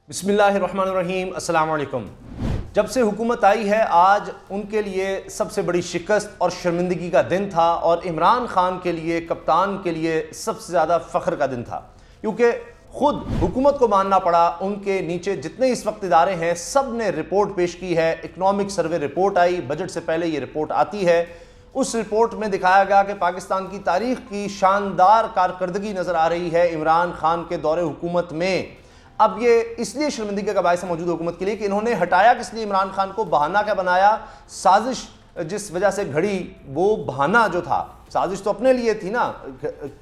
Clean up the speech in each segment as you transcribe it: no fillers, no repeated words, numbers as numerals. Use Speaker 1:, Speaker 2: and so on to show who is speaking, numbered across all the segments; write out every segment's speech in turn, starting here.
Speaker 1: बिस्मिल्लाहिर्रहमानिर्रहीम, अस्सलाम वालेकुम। जब से हुकूमत आई है आज उनके लिए सबसे बड़ी शिकस्त और शर्मिंदगी का दिन था और इमरान खान के लिए, कप्तान के लिए सबसे ज़्यादा फ़ख्र का दिन था, क्योंकि खुद हुकूमत को मानना पड़ा। उनके नीचे जितने इस वक्त इदारे हैं सब ने रिपोर्ट पेश की है। इकनॉमिक सर्वे रिपोर्ट आई, बजट से पहले ये रिपोर्ट आती है। उस रिपोर्ट में दिखाया गया कि पाकिस्तान की तारीख की शानदार कारकर्दगी नज़र आ रही है इमरान खान के दौरे हुकूमत में। अब ये इसलिए शर्मिंदगी का बायस मौजूद हुकूमत के लिए कि इन्होंने हटाया किस लिए इमरान खान को, बहाना क्या बनाया, साजिश जिस वजह से घड़ी, वो बहाना जो था, साजिश तो अपने लिए थी ना,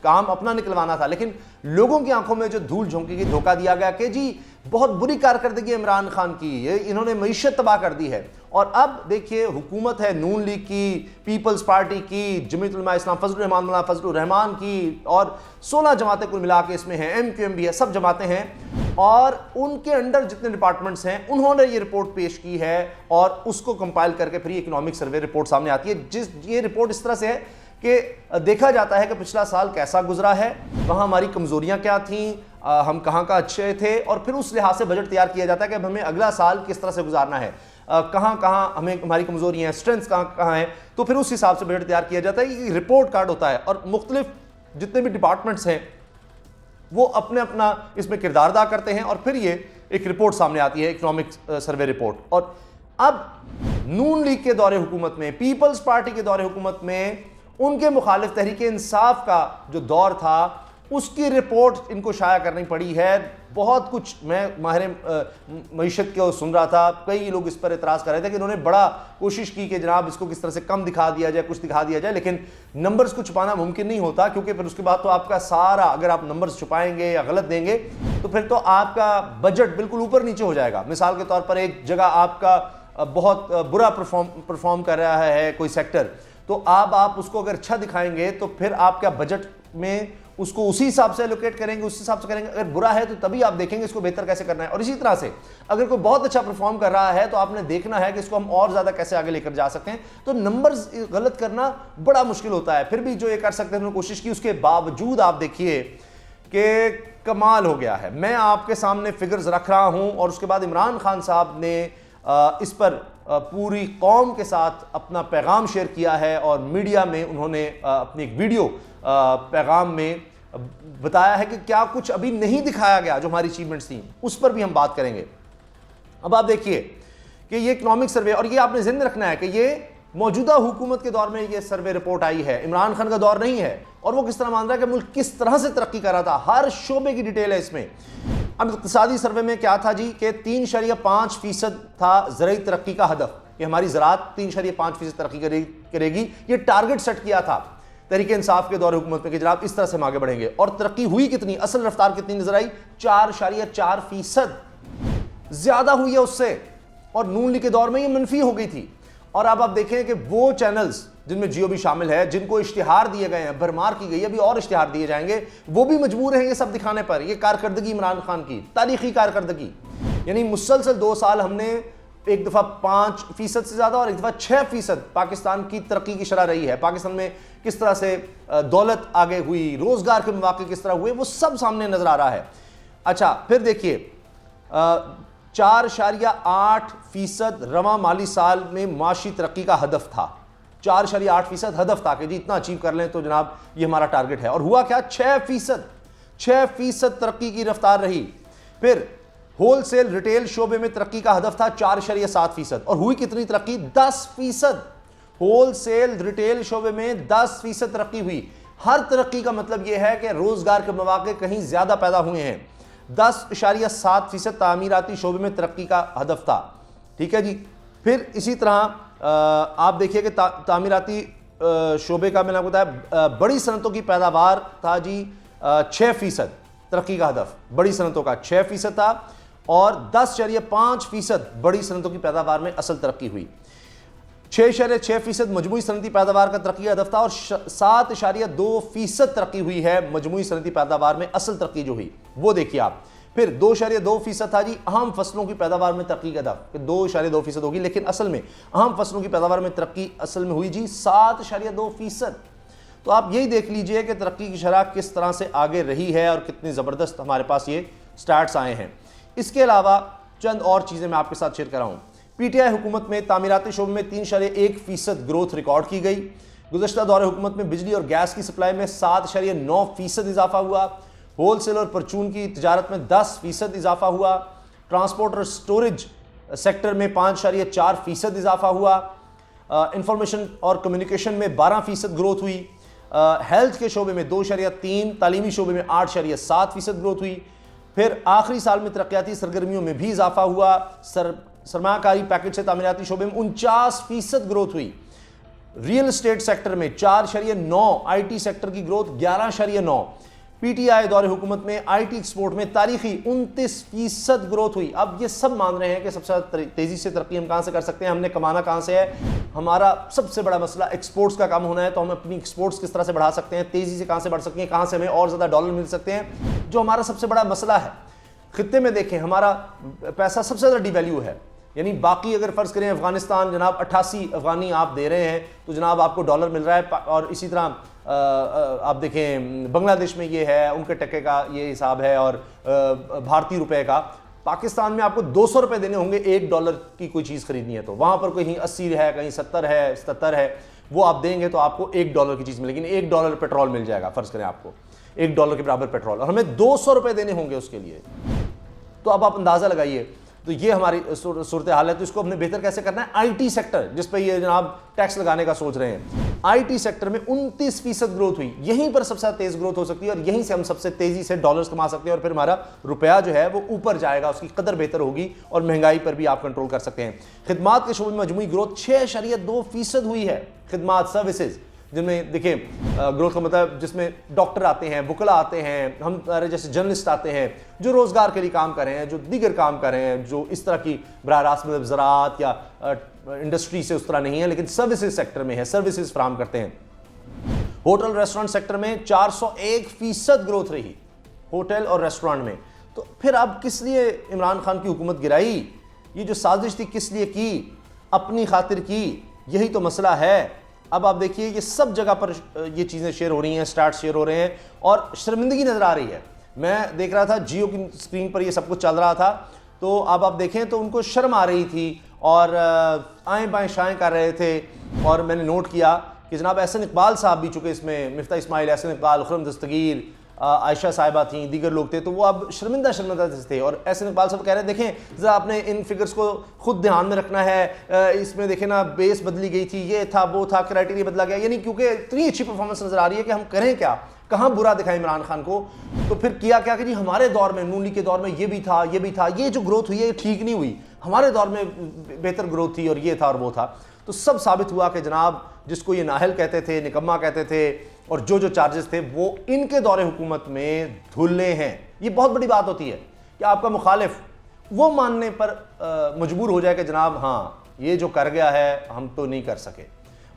Speaker 1: काम अपना निकलवाना था, लेकिन लोगों की आंखों में जो धूल झोंकेगी, धोखा दिया गया कि जी बहुत बुरी कारकर्दगी इमरान खान की, ये इन्होंने मईशत तबाह कर दी है। और अब देखिए हुकूमत है नून लीग की, पीपल्स पार्टी की, जमीयत उलमा इस्लाम फजलुर रहमान की, और 16 जमातें कुल मिला के इसमें हैं, MQM भी है, सब जमातें हैं, और उनके अंडर जितने डिपार्टमेंट्स हैं उन्होंने ये रिपोर्ट पेश की है और उसको कंपाइल करके फिर इकोनॉमिक सर्वे रिपोर्ट सामने आती है। ये रिपोर्ट इस तरह से है कि देखा जाता है कि पिछला साल कैसा गुजरा है, वहाँ हमारी कमजोरियाँ क्या थीं, हम कहाँ का अच्छे थे, और फिर उस लिहाज से बजट तैयार किया जाता है कि अब हमें अगला साल किस तरह से गुजारना है, कहाँ कहाँ हमें हमारी कमजोरियाँ हैं, स्ट्रेंथ्स कहाँ कहाँ हैं, तो फिर उस हिसाब से बजट तैयार किया जाता है। ये रिपोर्ट कार्ड होता है और मुख्तलिफ जितने भी डिपार्टमेंट्स हैं वो अपने अपना इसमें किरदार अदा करते हैं और फिर ये एक रिपोर्ट सामने आती है, इकोनॉमिक सर्वे रिपोर्ट। और अब नून लीग के दौरे हुकूमत में, पीपल्स पार्टी के दौरे हुकूमत में, उनके मुखालिफ तहरीक इंसाफ का जो दौर था उसकी रिपोर्ट इनको शाया करनी पड़ी है। बहुत कुछ मैं माहिर मईशत को सुन रहा था, कई लोग इस पर एतराज़ कर रहे थे कि इन्होंने बड़ा कोशिश की कि जनाब इसको किस तरह से कम दिखा दिया जाए, कुछ दिखा दिया जाए, लेकिन नंबर्स को छुपाना मुमकिन नहीं होता, क्योंकि फिर उसके बाद तो आपका सारा, अगर आप नंबर्स छुपाएंगे या गलत देंगे तो फिर तो आपका बजट बिल्कुल ऊपर नीचे हो जाएगा। मिसाल के तौर पर एक जगह आपका बहुत बुरा परफॉर्म कर रहा है कोई सेक्टर, तो आप उसको अगर अच्छा दिखाएंगे तो फिर आपका बजट में उसको उसी हिसाब से एलोकेट करेंगे, उसी हिसाब से करेंगे। अगर बुरा है तो तभी आप देखेंगे इसको बेहतर कैसे करना है। और इसी तरह से अगर कोई बहुत अच्छा परफॉर्म कर रहा है तो आपने देखना है कि इसको हम और ज्यादा कैसे आगे लेकर जा सकते हैं। तो नंबर्स गलत करना बड़ा मुश्किल होता है, फिर भी जो ये कर सकते हैं उन्होंने कोशिश की, उसके बावजूद आप देखिए कि कमाल हो गया है। मैं आपके सामने फिगर्स रख रहा हूं और उसके बाद इमरान खान साहब ने इस पर पूरी कौम के साथ अपना पैगाम शेयर किया है और मीडिया में उन्होंने अपनी एक वीडियो पैगाम में बताया है कि क्या कुछ अभी नहीं दिखाया गया जो हमारी अचीवमेंट्स थी, उस पर भी हम बात करेंगे। अब आप देखिए कि ये इकोनॉमिक सर्वे, और ये आपने जिंद रखना है कि ये मौजूदा हुकूमत के दौर में ये सर्वे रिपोर्ट आई है, इमरान खान का दौर नहीं है, और वो किस तरह मान रहा है कि मुल्क किस तरह से तरक्की कर रहा था, हर शोबे की डिटेल है इसमें। अब इक़्तिसादी सर्वे में क्या था जी कि 3.5% था ज़राई तरक्की का हदफ, कि हमारी ज़राअत 3.5% तरक्की करेगी, ये टारगेट सेट किया था तहरीक इंसाफ के दौरे हुकूमत में कि जनाब इस तरह से हम आगे बढ़ेंगे। और तरक्की हुई कितनी, असल रफ्तार कितनी नजर आई, 4.4%, ज्यादा हुई है उससे, और नून लीग के दौर में ये मनफी हो गई थी। और अब आप देखें कि वो चैनल्स जिनमें जियो भी शामिल है, जिनको इश्तिहार दिए गए हैं, भरमार की गई है, अभी और इश्तिहार दिए जाएंगे, वो भी मजबूर हैं ये सब दिखाने पर। ये कारकर्दगी इमरान खान की, तारीखी कारकर्दगी, यानी मुसलसल 2 साल हमने एक दफ़ा 5% से ज़्यादा और एक दफ़ा 6% पाकिस्तान की तरक्की की शरह रही है। पाकिस्तान में किस तरह से दौलत आगे हुई, रोज़गार के मौके किस तरह हुए, वो सब सामने नज़र आ रहा है। अच्छा, फिर देखिए 4.8% रवां माली साल में माशी तरक्की का हदफ था, 4.8% हदफ था कि जी इतना अचीव कर लें तो जनाब ये हमारा टारगेट है, और हुआ क्या, 6% तरक्की की रफ्तार रही। फिर होलसेल रिटेल शोबे में तरक्की का हदफ था 4.7%, और हुई कितनी तरक्की, 10%। होलसेल रिटेल शोबे में 10% तरक्की हुई। हर तरक्की का मतलब यह है कि रोजगार के मौके कहीं ज्यादा पैदा हुए हैं। 10.7% तामीराती शोबे में तरक्की का हदफ था, ठीक है जी। फिर इसी तरह आप देखिए कि तामीराती शोबे का मैंने आपको बताया, बड़ी सनतों की पैदावार था जी 6% तरक्की का हदफ, बड़ी सनतों का 6% था, और 10.5% बड़ी सनतों की पैदावार में असल तरक्की हुई। 6.6% मजमूई सनती पैदावार का तरक्की का हदफ था, और 7.2% तरक्की हुई है मजमूई सनती पैदावार में, असल तरक्की जो हुई वो देखिए आप। फिर 2.2% था जी अहम फसलों की पैदावार में तरक्की का हदफ, 2.2% होगी, लेकिन असल में अहम फसलों की पैदावार में तरक्की असल में हुई जी 7.2%। तो आप यही देख लीजिए कि तरक्की की शरह किस तरह से आगे रही है और कितनी ज़बरदस्त हमारे पास ये स्टार्ट्स आए हैं। इसके अलावा चंद और चीज़ें मैं आपके साथ शेयर कर रहा हूँ। पीटीआई हुकूमत में तामीराती शोबे में 3.1% ग्रोथ रिकॉर्ड की गई। गुज़श्ता दौरे हुकूमत में बिजली और गैस की सप्लाई में 7.9% इजाफा हुआ। होलसेल और परचून की तजारत में 10% इजाफा हुआ। ट्रांसपोर्ट और स्टोरेज सेक्टर में 5.4% इजाफा हुआ। इंफॉर्मेशन और कम्युनिकेशन में 12% ग्रोथ हुई। हेल्थ के शोबे में 2.3, तालीमी शोबे में 8.7% ग्रोथ हुई। फिर आखिरी साल में तरक्याती सरगर्मियों में भी इजाफा हुआ। सरमायाकारी पैकेज से तामीराती शोबे में 49% ग्रोथ हुई। रियल एस्टेट सेक्टर में 4.9, आईटी सेक्टर की ग्रोथ 11.9। पीटीआई दौरे हुकूमत में आईटी एक्सपोर्ट में तारीखी 29% ग्रोथ हुई। अब ये सब मान रहे हैं कि सबसे ज़्यादा तेज़ी से तरक्की हम कहाँ से कर सकते हैं, हमने कमाना कहाँ से है। हमारा सबसे बड़ा मसला एक्सपोर्ट्स का काम होना है, तो हम अपनी एक्सपोर्ट्स किस तरह से बढ़ा सकते हैं, तेज़ी से कहाँ से बढ़ सकते हैं, कहाँ से हमें और ज़्यादा डॉलर मिल सकते हैं, जो हमारा सबसे बड़ा मसला है। खित्ते में देखें, हमारा पैसा सबसे ज़्यादा डिवैल्यू है। यानी बाकी अगर फ़र्ज़ करें अफ़गानिस्तान जनाब 88 अफ़गानी आप दे रहे हैं तो जनाब आपको डॉलर मिल रहा है, और इसी तरह आप देखें बांग्लादेश में ये है, उनके टके का ये हिसाब है, और भारतीय रुपए का। पाकिस्तान में आपको 200 रुपये देने होंगे $1 की कोई चीज़ खरीदनी है, तो वहाँ पर कहीं 80 है, कहीं 70 है, 77 है, वो आप देंगे तो आपको $1 की चीज़ मिलेगी। $1 पेट्रोल मिल जाएगा, फ़र्ज़ करें आपको $1 के बराबर पेट्रोल, और हमें 200 रुपये देने होंगे उसके लिए। तो अब आप अंदाज़ा लगाइए, तो ये हमारी सूरत हाल है। तो इसको हमने बेहतर कैसे करना है? आईटी सेक्टर, जिस पे ये जनाब टैक्स लगाने का सोच रहे हैं, आईटी सेक्टर में 29% ग्रोथ हुई। यहीं पर सबसे ज़्यादा तेज़ ग्रोथ हो सकती है, और यहीं से हम सबसे तेज़ी से डॉलर्स कमा सकते हैं, और फिर हमारा रुपया जो है वो ऊपर जाएगा, उसकी कदर बेहतर होगी, और महंगाई पर भी आप कंट्रोल कर सकते हैं। खिदमात के शोबे में मजमूई ग्रोथ 6.2% हुई है। खिदमात सर्विसेज जिनमें देखिए ग्रोथ का मतलब जिसमें डॉक्टर आते हैं, वकला आते हैं, हम जैसे जर्नलिस्ट आते हैं, जो रोज़गार के लिए काम कर रहे हैं, जो दीगर काम कर रहे हैं, जो इस तरह की बराह रास्त मतलब ज़राअत या इंडस्ट्री से उस तरह नहीं है, लेकिन सर्विसेज सेक्टर में है, सर्विसेज फराम करते हैं। होटल रेस्टोरेंट सेक्टर में 401% ग्रोथ रही, होटल और रेस्टोरेंट में। तो फिर अब किस लिए इमरान खान की हुकूमत गिराई? ये जो साजिश थी किस लिए की? अपनी खातिर की, यही तो मसला है। अब आप देखिए ये सब जगह पर ये चीज़ें शेयर हो रही हैं, स्टार्ट शेयर हो रहे हैं, और शर्मिंदगी नज़र आ रही है। मैं देख रहा था जियो की स्क्रीन पर ये सब कुछ चल रहा था, तो अब आप देखें तो उनको शर्म आ रही थी, और आएँ बाएँ शाएँ कर रहे थे। और मैंने नोट किया कि जनाब एहसन इकबाल साहब भी चुके इसमें, मिफ्ता इस्माइल, एहसन इकबाल, खुर्रम दस्तगीर, आयशा साहिबा थी, दीगर लोग थे, तो वो अब शर्मिंदा थे। और एहसन इकबाल साहब कह रहे हैं देखें ज़रा आपने इन फिगर्स को खुद ध्यान में रखना है, इसमें देखें ना बेस बदली गई थी, ये था वो था, क्राइटेरिया बदला गया। यानी क्योंकि इतनी अच्छी परफॉर्मेंस नज़र आ रही है कि हम करें क्या, कहाँ बुरा दिखाएं इमरान खान को। तो फिर किया क्या कि जी हमारे दौर में, नून लीग के दौर में ये भी था, ये भी था, ये जो ग्रोथ हुई है ये ठीक नहीं हुई, हमारे दौर में बेहतर ग्रोथ थी, और ये था और वो था। तो सब साबित हुआ कि जनाब जिसको ये नाहल कहते थे, निकम्मा कहते थे, और जो जो चार्जेस थे वो इनके दौरे हुकूमत में धुले हैं। ये बहुत बड़ी बात होती है कि आपका मुखालिफ वो मानने पर मजबूर हो जाए कि जनाब हाँ ये जो कर गया है हम तो नहीं कर सके,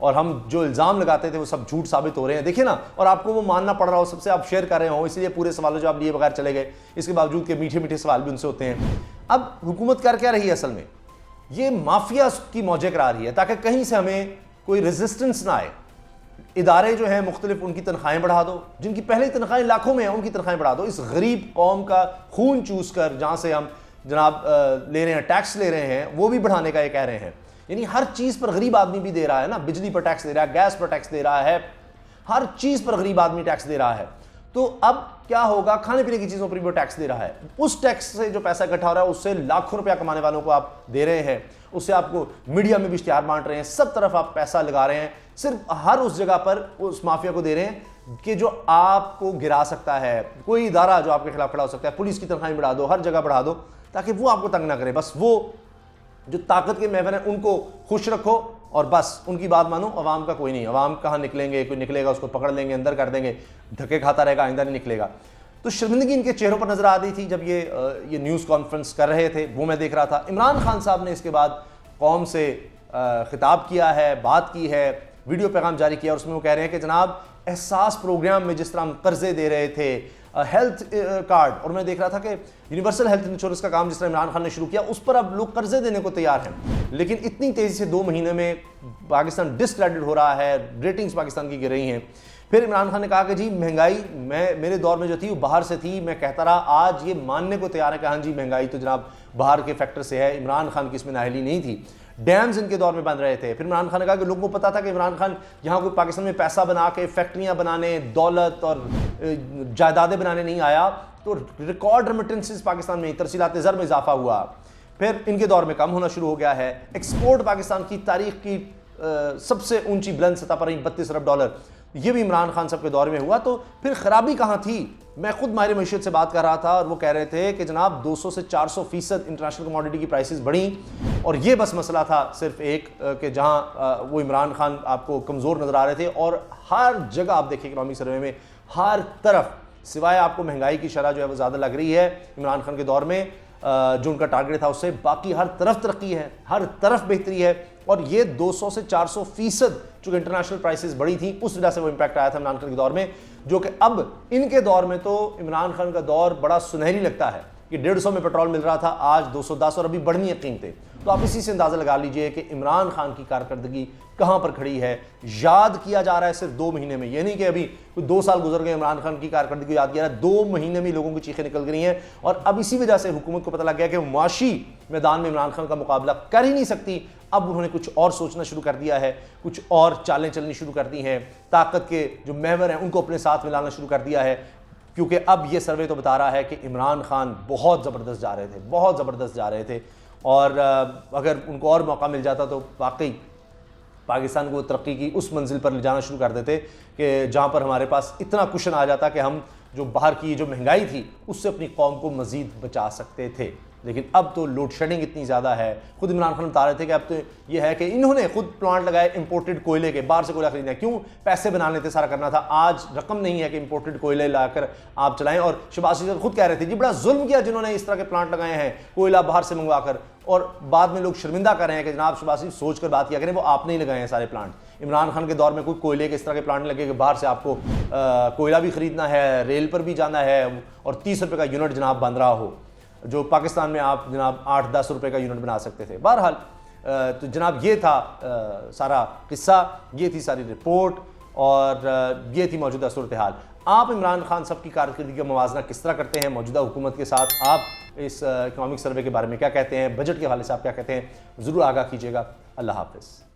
Speaker 1: और हम जो इल्ज़ाम लगाते थे वो सब झूठ साबित हो रहे हैं। देखिए ना, और आपको वो मानना पड़ रहा हो, सबसे आप शेयर कर रहे हो, इसलिए पूरे सवालों जो आप लिए बगैर चले गए, इसके बावजूद के मीठे मीठे सवाल भी उनसे होते हैं। अब हुकूमत कर क्या रही है? असल में ये माफिया की मौजें करा रही है ताकि कहीं से हमें कोई रेजिस्टेंस ना आए। इदारे जो हैं मुख्तलिफ, उनकी तनख्वाहें बढ़ा दो, जिनकी पहले तनख्वाहें लाखों में हैं उनकी तनख्वाहें बढ़ा दो। इस गरीब कौम का खून चूस कर जहाँ से हम जनाब ले रहे हैं, टैक्स ले रहे हैं, वो भी बढ़ाने का ये कह रहे हैं। यानी हर चीज़ पर गरीब आदमी भी दे रहा है ना, बिजली पर टैक्स दे रहा है, गैस पर टैक्स दे रहा है, हर चीज़ पर गरीब आदमी टैक्स दे रहा है। तो अब क्या होगा? खाने पीने की चीज़ों पर भी वो टैक्स दे रहा है। उस टैक्स से जो पैसा इकट्ठा हो रहा है उससे लाखों रुपया कमाने वालों को आप दे रहे हैं, उससे आपको मीडिया में भी इश्तिहार बांट रहे हैं, सब तरफ आप पैसा लगा रहे हैं, सिर्फ हर उस जगह पर उस माफिया को दे रहे हैं कि जो आपको गिरा सकता है। कोई इदारा जो आपके खिलाफ खड़ा हो सकता है, पुलिस की तनख्वाहें बढ़ा दो, हर जगह बढ़ा दो, ताकि वो आपको तंग ना करे। बस वो जो ताकत के महवर हैं उनको खुश रखो, और बस उनकी बात मानो, अवाम का कोई नहीं। अवाम कहाँ निकलेंगे? कोई निकलेगा उसको पकड़ लेंगे, अंदर कर देंगे, धक्के खाता रहेगा, आइंदा नहीं निकलेगा। तो शर्मिंदगी इनके चेहरों पर नजर आ रही थी जब ये न्यूज़ कॉन्फ्रेंस कर रहे थे, वो मैं देख रहा था। इमरान खान साहब ने इसके बाद कौम से खिताब किया है, बात की है, वीडियो पैगाम जारी किया, और उसमें वो कह रहे हैं कि जनाब एहसास प्रोग्राम में जिस तरह हम कर्जे दे रहे थे, हेल्थ कार्ड, और मैं देख रहा था कि यूनिवर्सल हेल्थ इंश्योरेंस का काम जिस तरह इमरान खान ने शुरू किया, उस पर अब लोग कर्जे देने को तैयार हैं। लेकिन इतनी तेज़ी से 2 महीने में पाकिस्तान डिसक्रेडिट हो रहा है, रेटिंग्स पाकिस्तान की गिर रही हैं। फिर इमरान खान ने कहा कि जी महंगाई मेरे दौर में जो थी वो बाहर से थी, मैं कहता रहा। आज ये मानने को तैयार है कि हाँ जी महंगाई तो जनाब बाहर के फैक्टर से है, इमरान खान की इसमें नाअहली नहीं थी। डैम्स इनके दौर में बन रहे थे। फिर इमरान खान ने कहा कि लोगों को पता था कि इमरान खान यहाँ कोई पाकिस्तान में पैसा बना के फैक्ट्रियाँ बनाने, दौलत और जायदादें बनाने नहीं आया, तो रिकॉर्ड रेमिटेंसेस पाकिस्तान में, तरसीलात ज़र में इजाफा हुआ। फिर इनके दौर में कम होना शुरू हो गया है। एक्सपोर्ट पाकिस्तान की तारीख की सबसे ऊंची बुलंद सतह पर $32 अरब, ये भी इमरान खान साहब के दौर में हुआ। तो फिर खराबी कहाँ थी? मैं खुद माहिर मईशत से बात कर रहा था और वो कह रहे थे कि जनाब 200 से 400% इंटरनेशनल कमोडिटी की प्राइसेस बढ़ी, और ये बस मसला था सिर्फ एक कि जहाँ वो इमरान खान आपको कमज़ोर नज़र आ रहे थे। और हर जगह आप देखिए इकनॉमिक सर्वे में हर तरफ, सिवाय आपको महंगाई की शरह जो है वो ज़्यादा लग रही है इमरान खान के दौर में, जो उनका टारगेट था उससे, बाकी हर तरफ तरक्की है, हर तरफ बेहतरी है। और ये 200 से 400% चूँकि इंटरनेशनल प्राइसेस बढ़ी थी, उस वजह से वो इम्पैक्ट आया था इमरान खान के दौर में, जो कि अब इनके दौर में तो इमरान खान का दौर बड़ा सुनहरी लगता है कि 150 में पेट्रोल मिल रहा था, आज 210, और अभी बढ़नी है कीमतें। तो आप इसी से अंदाज़ा लगा लीजिए कि इमरान खान की कारकर्दगी कहाँ पर खड़ी है। याद किया जा रहा है सिर्फ 2 महीने में, ये नहीं कि अभी 2 साल गुजर गए इमरान खान की कारकर्दगी को याद किया रहा है। 2 महीने में लोगों की चीखें निकल गई हैं, और अब इसी वजह से हुकूमत को पता लग गया कि मुआशी मैदान में इमरान खान का मुकाबला कर ही नहीं सकती। अब उन्होंने कुछ और सोचना शुरू कर दिया है, कुछ और चालें चलनी शुरू कर दी हैं, ताकत के जो महवर हैं उनको अपने साथ मिलाना शुरू कर दिया है। क्योंकि अब ये सर्वे तो बता रहा है कि इमरान खान बहुत ज़बरदस्त जा रहे थे, बहुत ज़बरदस्त जा रहे थे, और अगर उनको और मौका मिल जाता तो वाकई पाकिस्तान को तरक्की की उस मंजिल पर ले जाना शुरू कर देते कि जहाँ पर हमारे पास इतना कुशन आ जाता कि हम जो बाहर की जो महंगाई थी उससे अपनी कौम को मज़ीद बचा सकते थे। लेकिन अब तो लोड शेडिंग इतनी ज़्यादा है। खुद इमरान खान बता रहे थे कि अब तो ये है कि इन्होंने खुद प्लांट लगाए इंपोर्टेड कोयले के, बाहर से कोयला खरीदना है, क्यों? पैसे बनाने थे, सारा करना था। आज रकम नहीं है कि इंपोर्टेड कोयले लाकर आप चलाएं। और शहबाज शरीफ खुद कह रहे थे जी बड़ा जुल्म किया जिन्होंने इस तरह के प्लांट लगाए हैं कोयला बाहर से मंगवा कर, और बाद में लोग शर्मिंदा कर रहे हैं कि जनाब शहबाज शरीफ सोच कर बात किया करें, वो आपने ही लगाए हैं सारे प्लांट। इमरान खान के दौर में कोई कोयले के इस तरह के प्लांट लगे कि बाहर से आपको कोयला भी खरीदना है, रेल पर भी जाना है, और 30 रुपये का यूनिट जनाब बन रहा हो, जो पाकिस्तान में आप जनाब 8-10 रुपये का यूनिट बना सकते थे। बहरहाल तो जनाब ये था सारा किस्सा, ये थी सारी रिपोर्ट, और ये थी मौजूदा सूरत हाल। आप इमरान खान साहब की कारकर्दगी का मवाजना किस तरह करते हैं मौजूदा हुकूमत के साथ? आप इस इकनॉमिक सर्वे के बारे में क्या कहते हैं? बजट के हवाले से आप क्या कहते हैं? ज़रूर आगाह कीजिएगा। अल्लाह हाफ़िज़।